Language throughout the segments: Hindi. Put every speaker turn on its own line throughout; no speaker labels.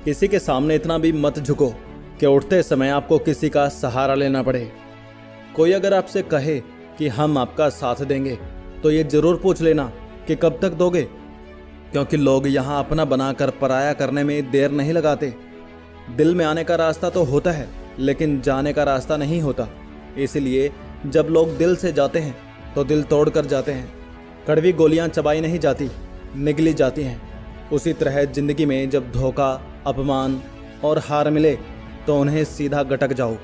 किसी के सामने इतना भी मत झुको कि उठते समय आपको किसी का सहारा लेना पड़े। कोई अगर आपसे कहे कि हम आपका साथ देंगे तो ये जरूर पूछ लेना कि कब तक दोगे, क्योंकि लोग यहाँ अपना बनाकर पराया करने में देर नहीं लगाते। दिल में आने का रास्ता तो होता है लेकिन जाने का रास्ता नहीं होता। इसलिए जब लोग दिल से जाते हैं तो दिल तोड़ कर जाते हैं। कड़वी गोलियां चबाई नहीं जाती, निगली जाती हैं। उसी तरह जिंदगी में जब धोखा, अपमान और हार मिले तो उन्हें सीधा गटक जाओ।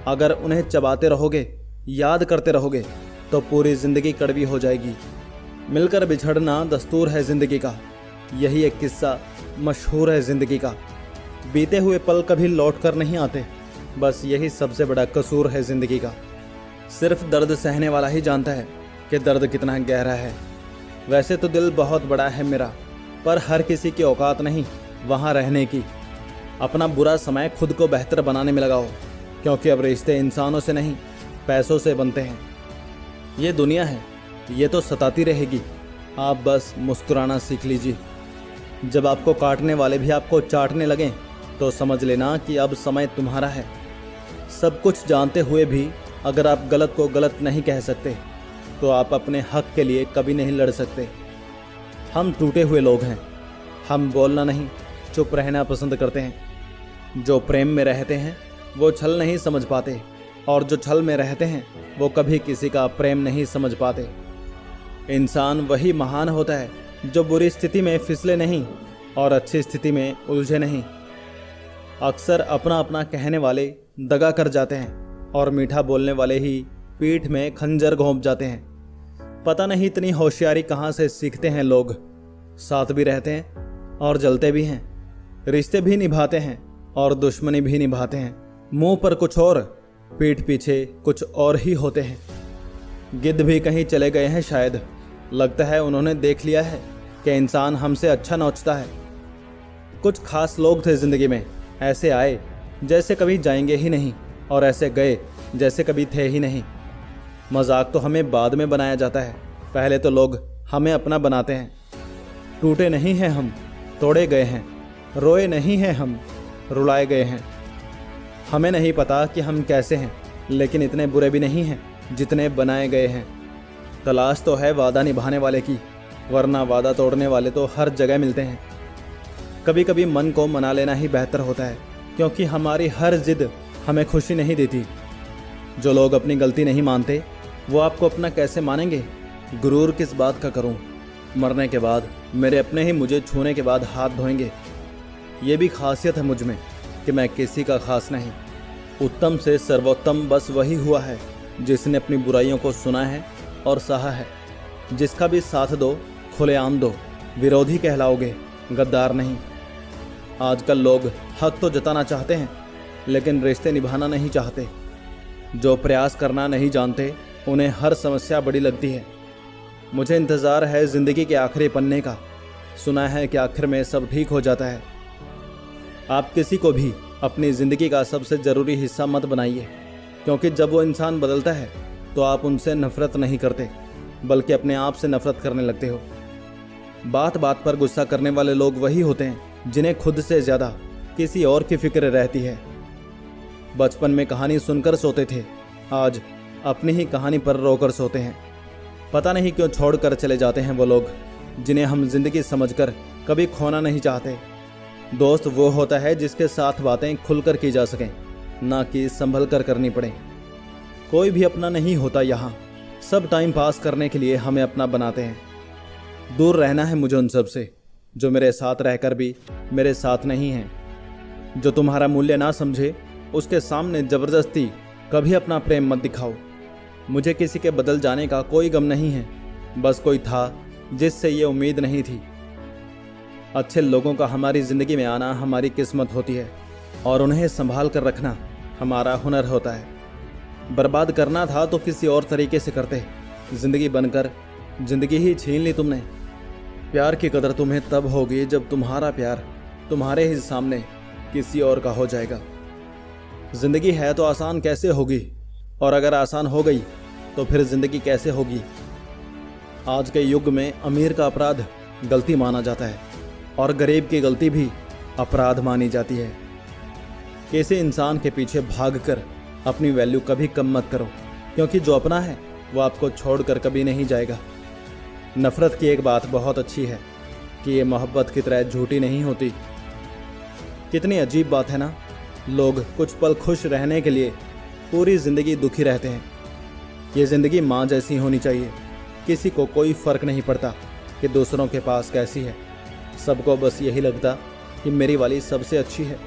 अगर उन्हें चबाते रहोगे, याद करते रहोगे तो पूरी ज़िंदगी कड़वी हो जाएगी। मिलकर बिछड़ना दस्तूर है ज़िंदगी का। यही एक किस्सा मशहूर है ज़िंदगी का। बीते हुए पल कभी लौट कर नहीं आते, बस यही सबसे बड़ा कसूर है ज़िंदगी का। सिर्फ दर्द सहने वाला ही जानता है कि दर्द कितना गहरा है। वैसे तो दिल बहुत बड़ा है मेरा, पर हर किसी की औकात नहीं वहाँ रहने की। अपना बुरा समय खुद को बेहतर बनाने में लगाओ, क्योंकि अब रिश्ते इंसानों से नहीं पैसों से बनते हैं। ये दुनिया है, ये तो सताती रहेगी, आप बस मुस्कुराना सीख लीजिए। जब आपको काटने वाले भी आपको चाटने लगें तो समझ लेना कि अब समय तुम्हारा है। सब कुछ जानते हुए भी अगर आप गलत को गलत नहीं कह सकते तो आप अपने हक के लिए कभी नहीं लड़ सकते। हम टूटे हुए लोग हैं, हम बोलना नहीं चुप रहना पसंद करते हैं। जो प्रेम में रहते हैं वो छल नहीं समझ पाते, और जो छल में रहते हैं वो कभी किसी का प्रेम नहीं समझ पाते। इंसान वही महान होता है जो बुरी स्थिति में फिसले नहीं और अच्छी स्थिति में उलझे नहीं। अक्सर अपना अपना कहने वाले दगा कर जाते हैं और मीठा बोलने वाले ही पीठ में खंजर घोंप जाते हैं। पता नहीं इतनी होशियारी कहाँ से सीखते हैं लोग। साथ भी रहते हैं और जलते भी हैं, रिश्ते भी निभाते हैं और दुश्मनी भी निभाते हैं। मुंह पर कुछ और, पीठ पीछे कुछ और ही होते हैं। गिद्ध भी कहीं चले गए हैं शायद। लगता है उन्होंने देख लिया है कि इंसान हमसे अच्छा नोचता है। कुछ खास लोग थे ज़िंदगी में, ऐसे आए जैसे कभी जाएंगे ही नहीं और ऐसे गए जैसे कभी थे ही नहीं। मजाक तो हमें बाद में बनाया जाता है, पहले तो लोग हमें अपना बनाते हैं। टूटे नहीं हैं हम, तोड़े गए हैं। रोए नहीं हैं हम, रुलाए गए हैं। हमें नहीं पता कि हम कैसे हैं, लेकिन इतने बुरे भी नहीं हैं जितने बनाए गए हैं। तलाश तो है वादा निभाने वाले की, वरना वादा तोड़ने वाले तो हर जगह मिलते हैं। कभी कभी मन को मना लेना ही बेहतर होता है, क्योंकि हमारी हर जिद हमें खुशी नहीं देती। जो लोग अपनी गलती नहीं मानते वो आपको अपना कैसे मानेंगे। गुरूर किस बात का करूं, मरने के बाद मेरे अपने ही मुझे छूने के बाद हाथ धोएंगे। ये भी खासियत है मुझ में कि मैं किसी का खास नहीं। उत्तम से सर्वोत्तम बस वही हुआ है जिसने अपनी बुराइयों को सुना है और सहा है। जिसका भी साथ दो, खुलेआम दो, विरोधी कहलाओगे, गद्दार नहीं। आजकल लोग हक तो जताना चाहते हैं लेकिन रिश्ते निभाना नहीं चाहते। जो प्रयास करना नहीं जानते उन्हें हर समस्या बड़ी लगती है। मुझे इंतज़ार है ज़िंदगी के आखिरी पन्ने का। सुना है कि आखिर में सब ठीक हो जाता है। आप किसी को भी अपनी ज़िंदगी का सबसे ज़रूरी हिस्सा मत बनाइए, क्योंकि जब वो इंसान बदलता है तो आप उनसे नफ़रत नहीं करते बल्कि अपने आप से नफ़रत करने लगते हो। बात बात पर गुस्सा करने वाले लोग वही होते हैं जिन्हें खुद से ज़्यादा किसी और की फिक्र रहती है। बचपन में कहानी सुनकर सोते थे, आज अपनी ही कहानी पर रोकर सोते हैं। पता नहीं क्यों छोड़ कर चले जाते हैं वो लोग जिन्हें हम जिंदगी समझकर कभी खोना नहीं चाहते। दोस्त वो होता है जिसके साथ बातें खुलकर की जा सकें, ना कि संभल कर करनी पड़े। कोई भी अपना नहीं होता यहाँ, सब टाइम पास करने के लिए हमें अपना बनाते हैं। दूर रहना है मुझे उन सब से जो मेरे साथ रहकर भी मेरे साथ नहीं हैं। जो तुम्हारा मूल्य ना समझे उसके सामने ज़बरदस्ती कभी अपना प्रेम मत दिखाओ। मुझे किसी के बदल जाने का कोई गम नहीं है, बस कोई था जिससे ये उम्मीद नहीं थी। अच्छे लोगों का हमारी ज़िंदगी में आना हमारी किस्मत होती है और उन्हें संभाल कर रखना हमारा हुनर होता है। बर्बाद करना था तो किसी और तरीके से करते, ज़िंदगी बनकर ज़िंदगी ही छीन ली तुमने। प्यार की कदर तुम्हें तब होगी जब तुम्हारा प्यार तुम्हारे ही सामने किसी और का हो जाएगा। ज़िंदगी है तो आसान कैसे होगी, और अगर आसान हो गई तो फिर ज़िंदगी कैसे होगी। आज के युग में अमीर का अपराध गलती माना जाता है और गरीब की गलती भी अपराध मानी जाती है। किसी इंसान के पीछे भागकर अपनी वैल्यू कभी कम मत करो, क्योंकि जो अपना है वो आपको छोड़कर कभी नहीं जाएगा। नफरत की एक बात बहुत अच्छी है कि ये मोहब्बत की तरह झूठी नहीं होती। कितनी अजीब बात है ना, लोग कुछ पल खुश रहने के लिए पूरी ज़िंदगी दुखी रहते हैं। ये ज़िंदगी माँ जैसी होनी चाहिए। किसी को कोई फ़र्क नहीं पड़ता कि दूसरों के पास कैसी है। सबको बस यही लगता कि मेरी वाली सबसे अच्छी है।